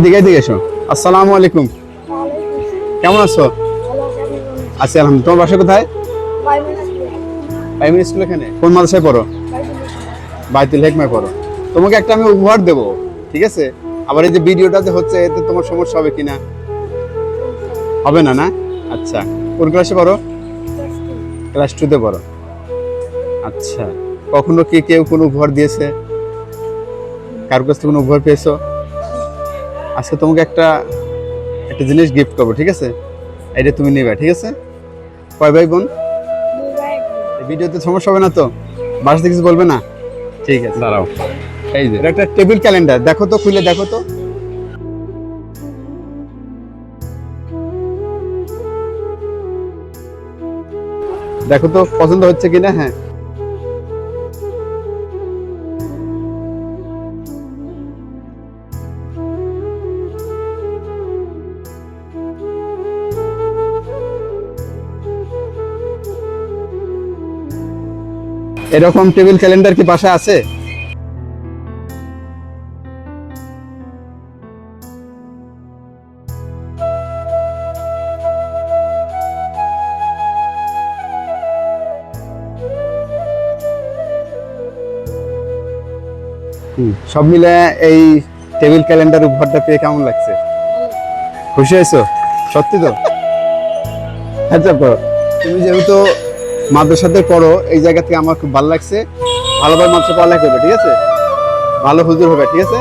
এদিকে এসো। আসসালামু আলাইকুম, কেমন আছো? আছি আলহামদুলিল্লাহ। তোমার বাসা কোথায়? Primary school. এখানে কোন মাদ্রাসায় পড়ো? বাইতুল হিকমায় পড়ো। তোমাকে একটা আমি উপহার দেব, ঠিক আছে? আবার এই যে ভিডিওটা যে হচ্ছে, এতে তোমার সমস্যা হবে কিনা? হবে না, না? আচ্ছা, কোন ক্লাসে পড়ো? ক্লাস 2-তে পড়ো। আচ্ছা, কখনো কি কেউ কোনো উপহার দিয়েছে? কারোর কাছ থেকে কোনো উপহার পেয়েছো? আজকে তোমাকে একটা জিনিস গিফট করবো, ঠিক আছে? এটা তুমি নেবে, ঠিক আছে? কয় ভাই বোন? এই ভিডিওতে সমস্যা হবে না তো? বাসা থেকে কিছু বলবে না? ঠিক আছে, দাঁড়াও। এই যে এটা একটা টেবিল ক্যালেন্ডার, দেখো তো, খুলে দেখো তো। দেখো তো পছন্দ হচ্ছে কিনা। হ্যাঁ, এরকম টেবিল ক্যালেন্ডার কি বাসায় আছে? সব মিলে এই টেবিল ক্যালেন্ডার উপহারটা পেয়ে কেমন লাগছে? খুশি হয়েছো? সত্যি তো? আচ্ছা, তুমি যেহেতু মাদ্রাসাতে পড়ো, এই জায়গা থেকে আমার খুব ভালো লাগছে। ভালোভাবে মাদ্রাসা পড়ালেখা করবে, ঠিক আছে? ভালো হুজুর হবে, ঠিক আছে?